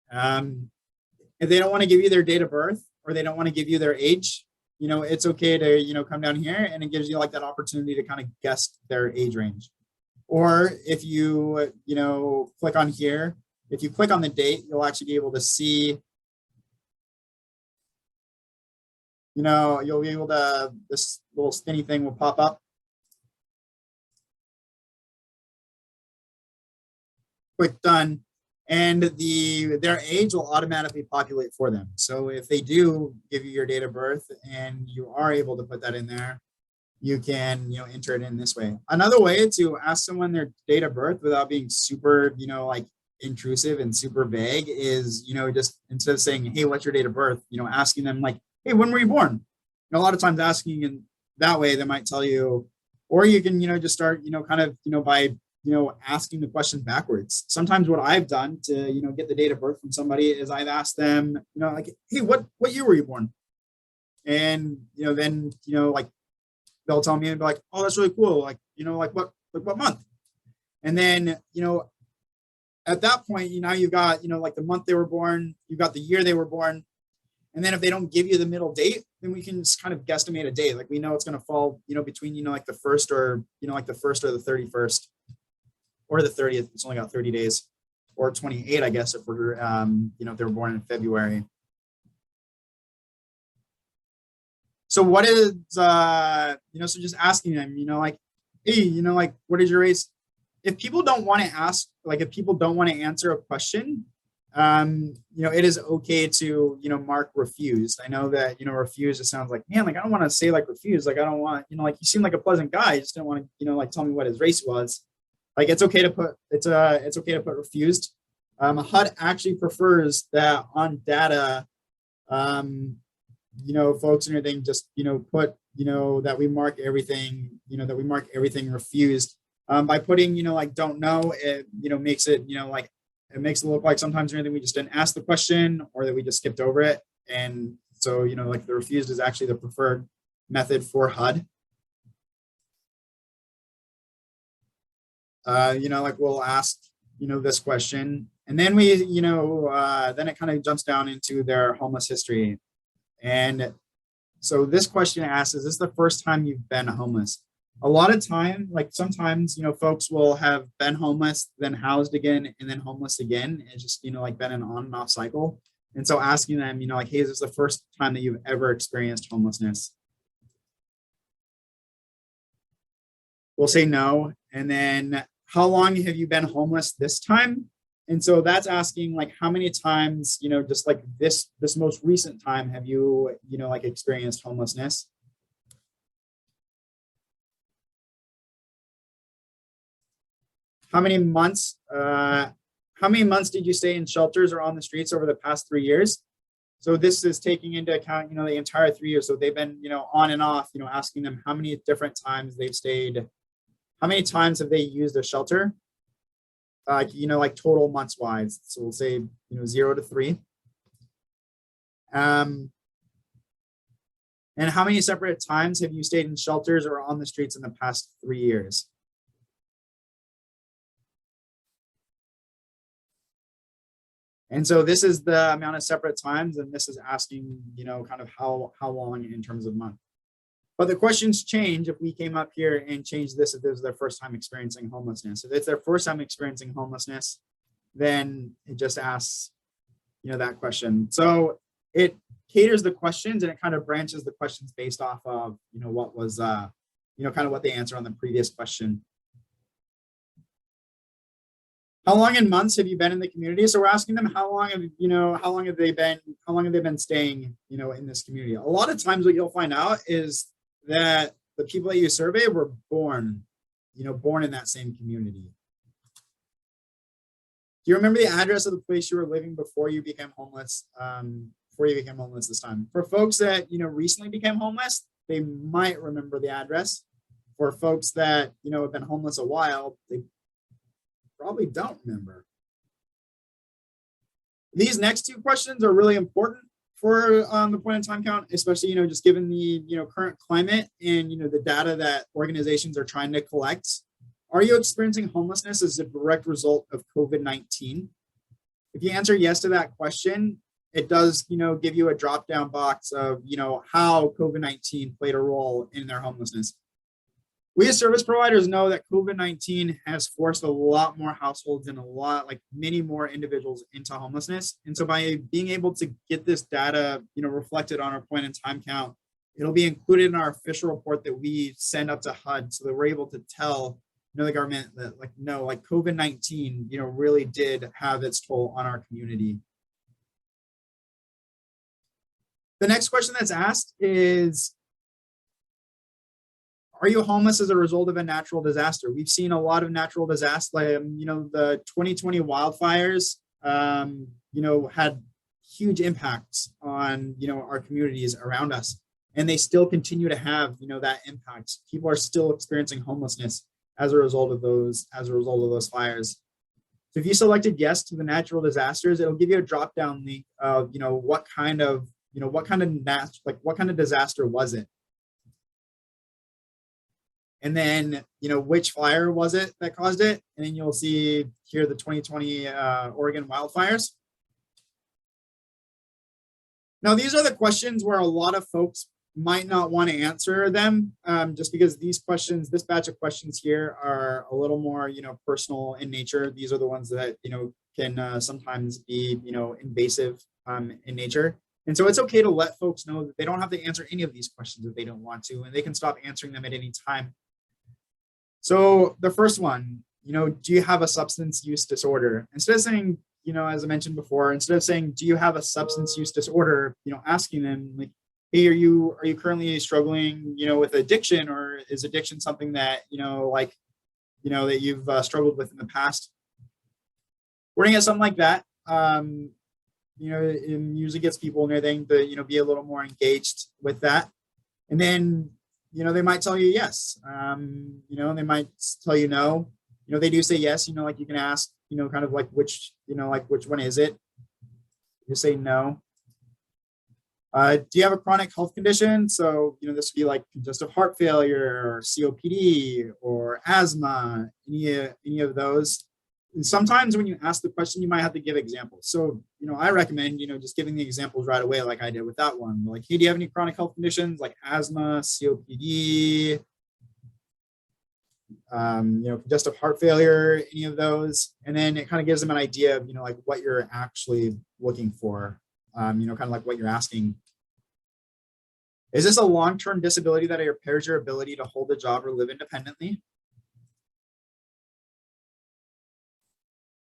If they don't want to give you their date of birth, or they don't want to give you their age, it's okay to, come down here, and it gives you like that opportunity to kind of guess their age range. Or if you, click on here, if you click on the date, you'll actually be able to see, you'll be able to, this little spinny thing will pop up. Click done, and their age will automatically populate for them. So if they do give you your date of birth and you are able to put that in there, you can enter it in this way. Another way to ask someone their date of birth without being super like intrusive and super vague is just instead of saying, hey, what's your date of birth, asking them like, hey, when were you born? And a lot of times asking in that way, they might tell you, or you can just start kind of by asking the question backwards. Sometimes what I've done to, get the date of birth from somebody is I've asked them, like, hey, what year were you born? And, then, like, they'll tell me and be like, oh, that's really cool. Like, like what month? And then, at that point, now you've got, like the month they were born, you've got the year they were born. And then if they don't give you the middle date, then we can just kind of guesstimate a date. Like we know it's going to fall, between, like the first or, like the 1st or the 31st. Or the 30th, it's only got 30 days, or 28, I guess, if we're, if they were born in February. So what is, so just asking them, like, hey, like, what is your race? If people don't want to ask, like, if people don't want to answer a question, it is okay to, mark refused. I know that, refused, it sounds like, man, like, I don't want to say like refused. Like, I don't want, like, you seem like a pleasant guy. I just don't want to, like, tell me what his race was. Like it's okay to put it's okay to put refused. HUD actually prefers that on data, folks and everything just put that we mark everything refused. By putting like don't know, it makes it like it makes it look like sometimes either we just didn't ask the question or that we just skipped over it. And so, like the refused is actually the preferred method for HUD. Like we'll ask, this question, and then we, then it kind of jumps down into their homeless history. And so this question asks, is this the first time you've been homeless? A lot of time, like sometimes, folks will have been homeless, then housed again, and then homeless again. It's just, like been an on and off cycle. And so asking them, like, hey, is this the first time that you've ever experienced homelessness? We'll say no. And then how long have you been homeless this time? And so that's asking like how many times, just like this most recent time have you, like experienced homelessness? How many months did you stay in shelters or on the streets over the past 3 years? So this is taking into account, the entire 3 years. So they've been, on and off, asking them how many different times they've stayed. How many times have they used a shelter? Like total months wise. So we'll say, 0 to 3. And how many separate times have you stayed in shelters or on the streets in the past 3 years? And so this is the amount of separate times, and this is asking, kind of how long in terms of month. But the questions change if we came up here and changed this if this is their first time experiencing homelessness. If it's their first time experiencing homelessness, then it just asks, that question. So it caters the questions and it kind of branches the questions based off of, what was, kind of what they answered on the previous question. How long in months have you been in the community? So we're asking them how long have they been staying, in this community? A lot of times what you'll find out is that the people that you survey were born in that same community. Do you remember the address of the place you were living before you became homeless? This time? For folks that, recently became homeless, they might remember the address. For folks that, have been homeless a while, they probably don't remember. These next two questions are really important for the point in time count, especially, just given the, current climate and, the data that organizations are trying to collect. Are you experiencing homelessness as a direct result of COVID-19? If you answer yes to that question, it does, give you a drop-down box of, how COVID-19 played a role in their homelessness. We as service providers know that COVID-19 has forced a lot more households and many more individuals into homelessness. And so by being able to get this data, reflected on our point in time count, it'll be included in our official report that we send up to HUD so that we're able to tell, the government that COVID-19, really did have its toll on our community. The next question that's asked is, are you homeless as a result of a natural disaster? We've seen a lot of natural disasters, the 2020 wildfires, had huge impacts on, our communities around us. And they still continue to have, that impact. People are still experiencing homelessness as a result of those fires. So if you selected yes to the natural disasters, it'll give you a drop-down link of, what kind of disaster was it? And then, which fire was it that caused it? And then you'll see here the 2020 Oregon wildfires. Now, these are the questions where a lot of folks might not want to answer them, just because this batch of questions here are a little more, personal in nature. These are the ones that, can sometimes be, invasive in nature. And so it's okay to let folks know that they don't have to answer any of these questions if they don't want to, and they can stop answering them at any time. So the first one, do you have a substance use disorder? Instead of saying, as I mentioned before, instead of saying, do you have a substance use disorder, asking them like, hey, are you currently struggling, with addiction, or is addiction something that, that you've struggled with in the past? Wording it something like that, it usually gets people and everything to, be a little more engaged with that. And then, they might tell you yes, they might tell you no. They do say yes, you can ask, kind of like which, like which one is it? You say no. Do you have a chronic health condition? So, this would be like congestive heart failure or COPD or asthma, any of those. And sometimes when you ask the question, you might have to give examples. So, I recommend, just giving the examples right away, like I did with that one. Like, hey, do you have any chronic health conditions like asthma, COPD, congestive heart failure, any of those? And then it kind of gives them an idea of, like what you're actually looking for, kind of like what you're asking. Is this a long-term disability that impairs your ability to hold a job or live independently?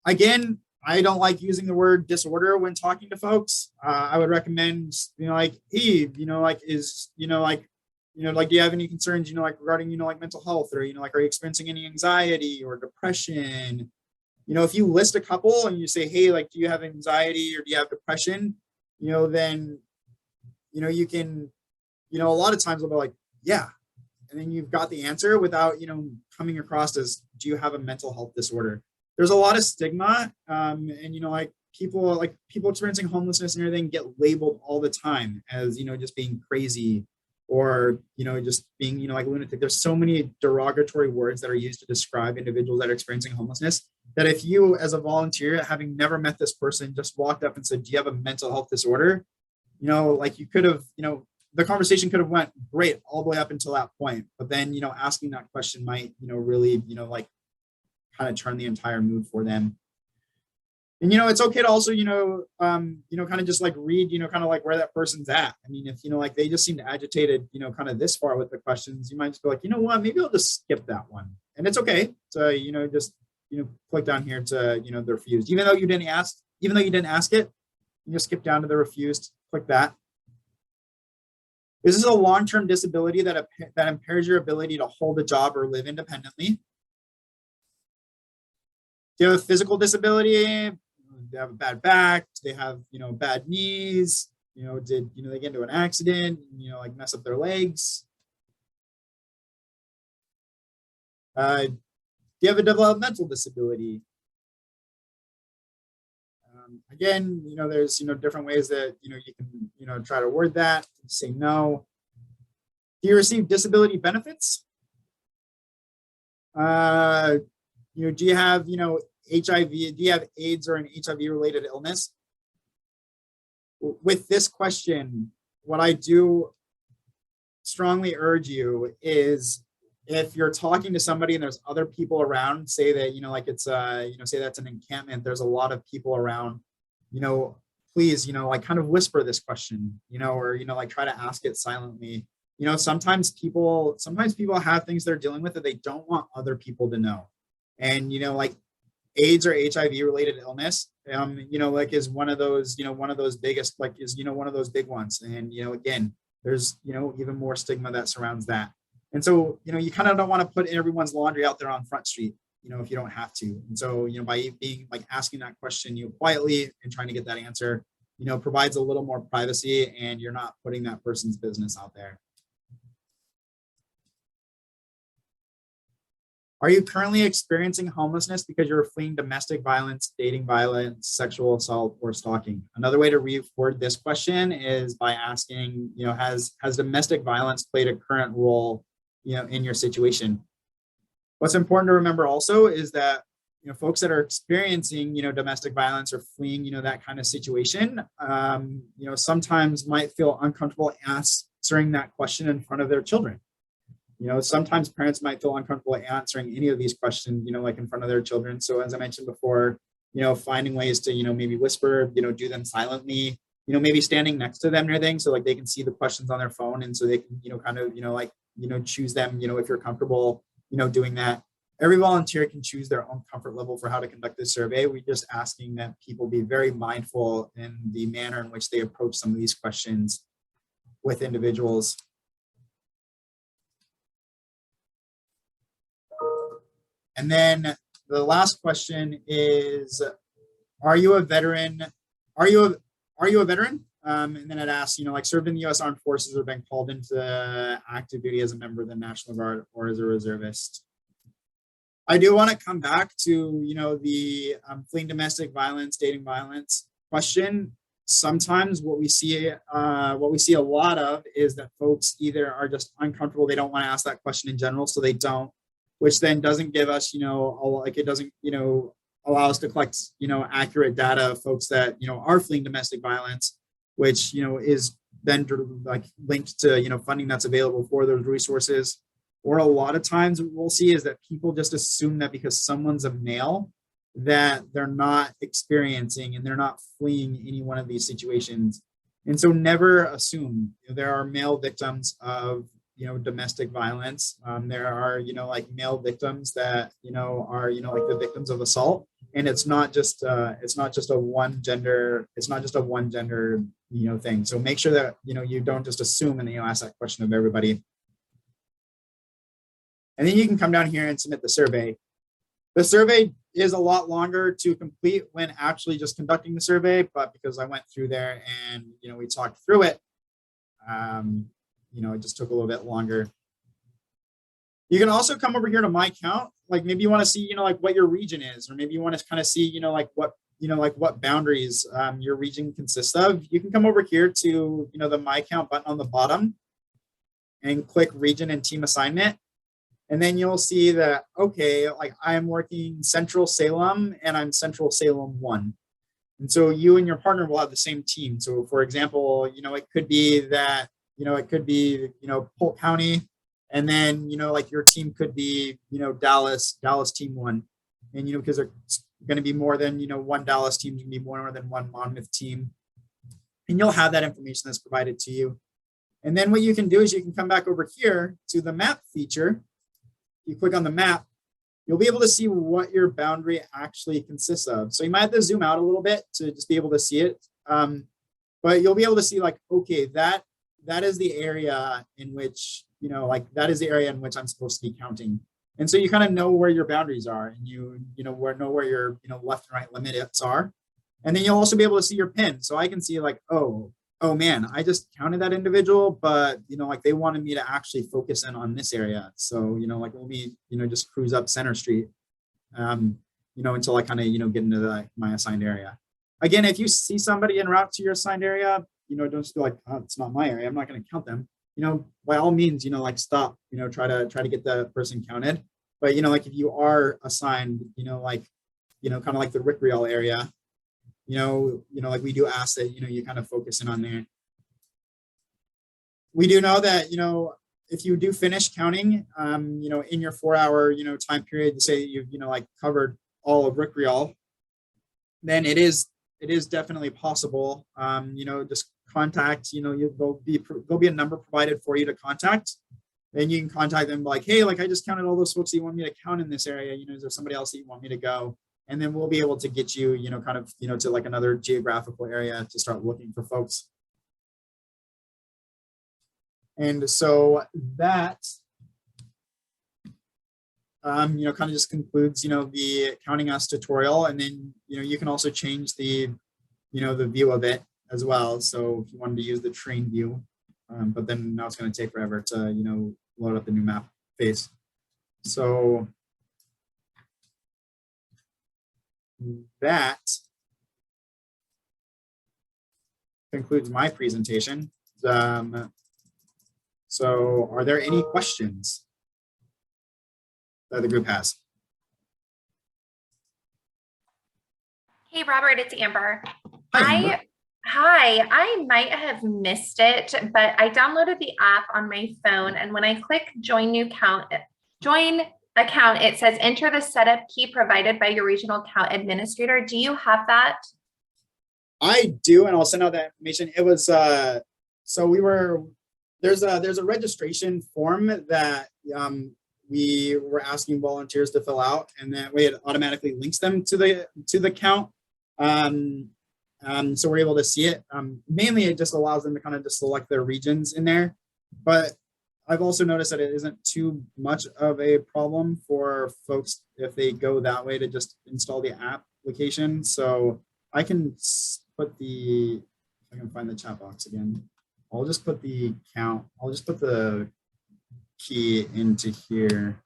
Again, I don't like using the word disorder when talking to folks. I would recommend, like, hey, like, is, like, do you have any concerns, like regarding, like mental health, or, like, are you experiencing any anxiety or depression? If you list a couple and you say, hey, like, do you have anxiety or do you have depression? Then, you can, a lot of times they'll be like, yeah. And then you've got the answer without, coming across as, do you have a mental health disorder? There's a lot of stigma. And, like people experiencing homelessness and everything get labeled all the time as, just being crazy or, just being, like lunatic. There's so many derogatory words that are used to describe individuals that are experiencing homelessness that if you, as a volunteer, having never met this person, just walked up and said, do you have a mental health disorder? Like you could have, the conversation could have went great all the way up until that point. But then, asking that question might, really, like kind of turn the entire mood for them. And, it's okay to also, kind of just like read, kind of like where that person's at. I mean, if, like they just seem agitated, kind of this far with the questions, you might just go like, what, maybe I'll just skip that one. And it's okay. So, just, click down here to, the refused, even though you didn't ask it, you just skip down to the refused, click that. Is this a long-term disability that impairs your ability to hold a job or live independently? Do you have a physical disability? Do they have a bad back? Do they have, bad knees? Did, they get into an accident, like mess up their legs? Do you have a developmental disability? Again, there's, different ways that, you can, try to word that. Say no. Do you receive disability benefits? Do you have, HIV? Do you have AIDS or an HIV-related illness? With this question, what I do strongly urge you is, if you're talking to somebody and there's other people around, say that, like it's say that's an encampment, there's a lot of people around, please, like kind of whisper this question, or, like try to ask it silently. Sometimes people have things they're dealing with that they don't want other people to know. And, like AIDS or HIV related illness, like is one of those, one of those biggest, like is, one of those big ones. And, again, there's, even more stigma that surrounds that. And so, you kind of don't want to put everyone's laundry out there on Front Street, if you don't have to. And so, by being like asking that question, quietly and trying to get that answer, provides a little more privacy, and you're not putting that person's business out there. Are you currently experiencing homelessness because you're fleeing domestic violence, dating violence, sexual assault, or stalking? Another way to reword this question is by asking, has domestic violence played a current role, in your situation? What's important to remember also is that, folks that are experiencing, domestic violence or fleeing, that kind of situation, sometimes might feel uncomfortable answering that question in front of their children. Sometimes parents might feel uncomfortable answering any of these questions, like in front of their children. So as I mentioned before, finding ways to, maybe whisper, do them silently, maybe standing next to them and everything. So like they can see the questions on their phone. And so they can, kind of, choose them, if you're comfortable, doing that. Every volunteer can choose their own comfort level for how to conduct this survey. We're just asking that people be very mindful in the manner in which they approach some of these questions with individuals. And then the last question is, are you a veteran? Are you a veteran? And then it asks, like served in the U.S. Armed Forces or been called into active duty as a member of the National Guard or as a reservist. I do want to come back to, the fleeing domestic violence, dating violence question. Sometimes what we see a lot of is that folks either are just uncomfortable, they don't want to ask that question in general, so they don't, which then doesn't give us, like it doesn't, allow us to collect, accurate data of folks that, are fleeing domestic violence, which, is then like linked to, funding that's available for those resources. Or a lot of times what we'll see is that people just assume that because someone's a male, that they're not experiencing and they're not fleeing any one of these situations. And so never assume. There are male victims of, domestic violence. There are, like male victims that, are, like the victims of assault. And it's not just a one gender, thing. So make sure that, you don't just assume and then you ask that question of everybody. And then you can come down here and submit the survey. The survey is a lot longer to complete when actually just conducting the survey, but because I went through there and, we talked through it, it just took a little bit longer. You can also come over here to my count. Like maybe you want to see, like what your region is, or maybe you want to kind of see, like what boundaries your region consists of. You can come over here to, the my count button on the bottom and click region and team assignment. And then you'll see that, okay, like I'm working Central Salem and I'm Central Salem 1. And so you and your partner will have the same team. So for example, it could be that, Polk County, and then, like your team could be, Dallas team 1. And, because there's going to be more than, one Dallas team, you can be more than one Monmouth team. And you'll have that information that's provided to you. And then what you can do is you can come back over here to the map feature. You click on the map, you'll be able to see what your boundary actually consists of. So you might have to zoom out a little bit to just be able to see it. But you'll be able to see like, okay, that is the area in which, that is the area in which I'm supposed to be counting. And so you kind of know where your boundaries are, and you know where your, left and right limits are. And then you'll also be able to see your pin. So I can see like, oh man, I just counted that individual, but like they wanted me to actually focus in on this area. So, like let me, just cruise up Center Street, until I kind of, get into my assigned area. Again, if you see somebody en route to your assigned area, don't just be like, oh, it's not my area, I'm not going to count them. By all means, like stop, try to get the person counted. But, like if you are assigned, kind of like the Rick Real area, like we do ask that, you kind of focus in on there. We do know that, if you do finish counting, in your 4-hour, time period, say you've, like covered all of Rick Real, then it is definitely possible, just contact, there'll be a number provided for you to contact. Then you can contact them like, hey, like I just counted all those folks that you want me to count in this area. Is there somebody else that you want me to go? And then we'll be able to get you, kind of, to like another geographical area to start looking for folks. And so that, kind of just concludes, the Counting Us tutorial. And then, you can also change the, the view of it as well. So if you wanted to use the train view, but then now it's going to take forever to, load up the new map face. So that concludes my presentation. So are there any questions that the group has? Hey, Robert, it's Amber. Hi, I might have missed it, but I downloaded the app on my phone, and when I click join account, it says enter the setup key provided by your regional account administrator. Do you have that? I do, and I'll send out that information. It was there's a registration form that we were asking volunteers to fill out, and that way it automatically links them to the count. So we're able to see it. Mainly it just allows them to kind of just select their regions in there, but I've also noticed that it isn't too much of a problem for folks if they go that way to just install the application. So I can put I can find the chat box again. I'll just put the count. I'll just put the key into here.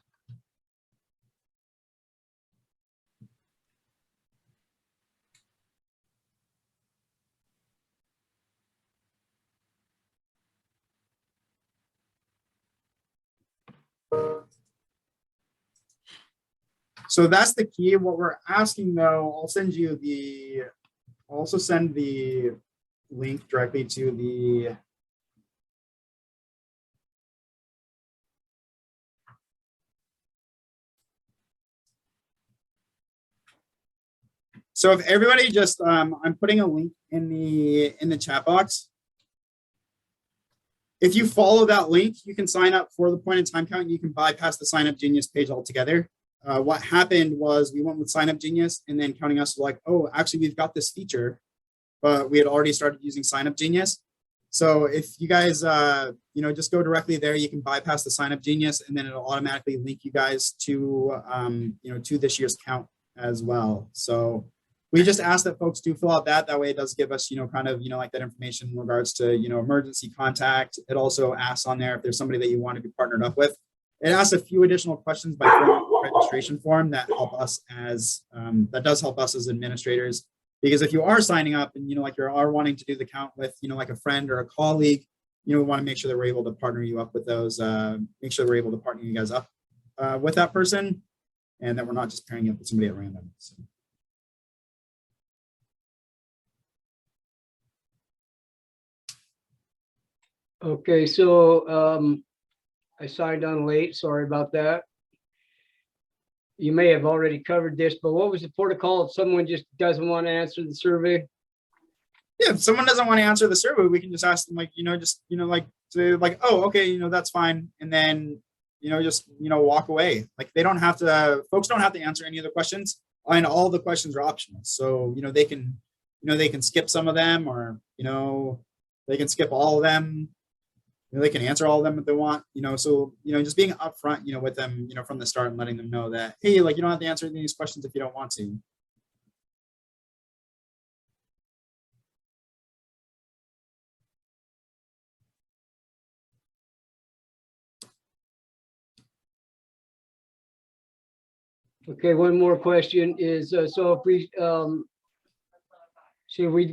So that's the key. What we're asking though, I'll also send the link directly to the so if everybody just I'm putting a link in the chat box. If you follow that link, you can sign up for the point in time count. You can bypass the Sign Up Genius page altogether. What happened was we went with Sign Up Genius, and then Counting Us was like, oh, actually, we've got this feature, but we had already started using Sign Up Genius. So if you guys, just go directly there, you can bypass the Sign Up Genius, and then it'll automatically link you guys to, to this year's count as well. So we just ask that folks do fill out that. That way it does give us, like that information in regards to, emergency contact. It also asks on there if there's somebody that you want to be partnered up with. It asks a few additional questions by registration form that does help us as administrators. Because if you are signing up and, you are wanting to do the count with, like a friend or a colleague, we want to make sure that we're able to partner you up with those, make sure that we're able to partner you guys up with that person, and that we're not just pairing you up with somebody at random. So. Okay, so I signed on late. Sorry about that. You may have already covered this, but what was the protocol if someone just doesn't want to answer the survey? Yeah, if someone doesn't want to answer the survey, we can just ask them, oh, okay, that's fine. And then, walk away. Like they don't have to, folks don't have to answer any of the questions, and all the questions are optional. So, they can skip some of them, or, they can skip all of them. They can answer all of them if they want, so, just being upfront, with them, from the start, and letting them know that, hey, you don't have to answer these questions if you don't want to. Okay, one more question is, so if we,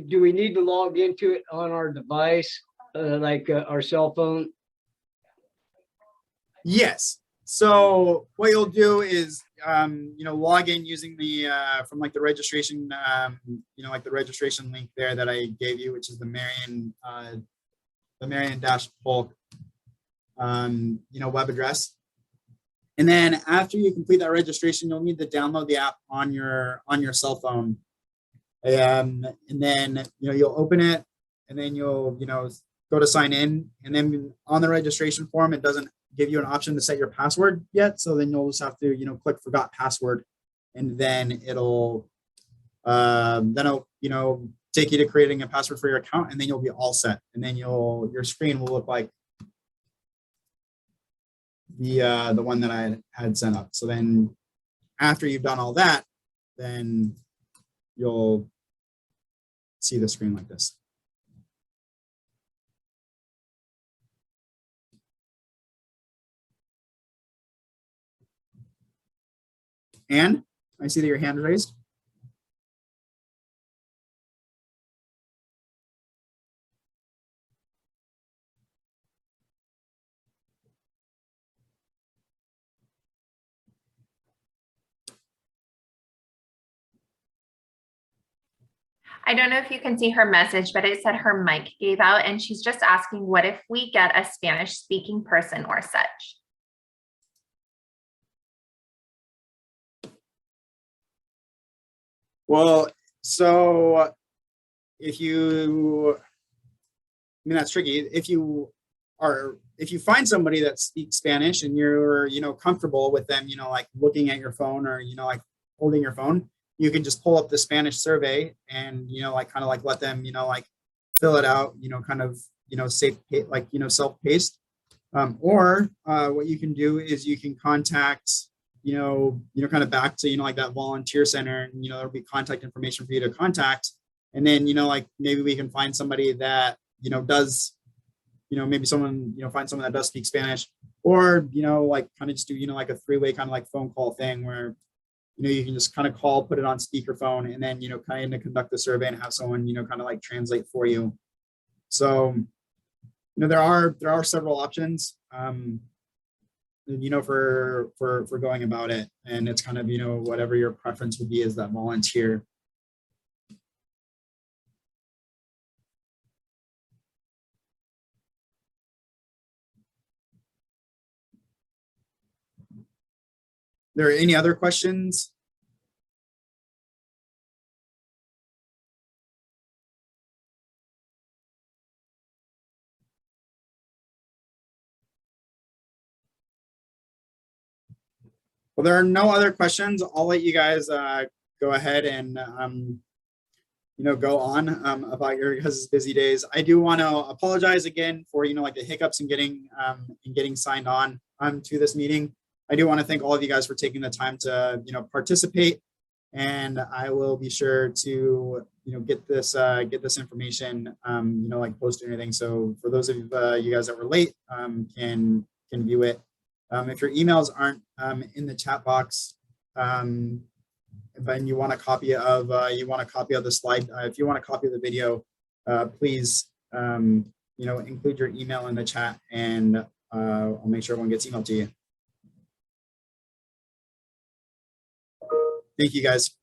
do we need to log into it on our device, like our cell phone? Yes. So what you'll do is, log in using the, from like the registration, like the registration link there that I gave you, which is the Marion-Polk, web address. And then after you complete that registration, you'll need to download the app on your cell phone. And then, you'll open it, and then you'll, go to sign in. And then on the registration form, it doesn't give you an option to set your password yet. So then you'll just have to, click forgot password. And then it'll, take you to creating a password for your account, and then you'll be all set. And then your screen will look like the one that I had sent up. So then after you've done all that, then you'll see the screen like this. And I see that your hand is raised. I don't know if you can see her message, but it said her mic gave out, and she's just asking, what if we get a Spanish speaking person or such? Well, so if you, that's tricky. If you find somebody that speaks Spanish and you're, comfortable with them, like looking at your phone, or, like holding your phone, you can just pull up the Spanish survey and, let them, fill it out, self-paced. Or what you can do is you can contact, back to, like that volunteer center, and, there'll be contact information for you to contact. And then, maybe we can find somebody that, does, maybe someone, find someone that does speak Spanish, or, just do, like a three-way phone call thing where, you can just call, put it on speakerphone, and then, conduct the survey and have someone, translate for you. So, there are several options. for going about it. And it's kind of, whatever your preference would be as that volunteer. There any other questions? Well, there are no other questions. I'll let you guys go ahead and go on about your guys' busy days. I do want to apologize again for like the hiccups in getting signed on to this meeting. I do want to thank all of you guys for taking the time to participate, and I will be sure to get this information like post and everything. So for those of you guys that were late, can view it. If your emails aren't in the chat box, but you want a copy of the slide, if you want a copy of the video, please include your email in the chat, and I'll make sure everyone gets emailed to you. Thank you, guys.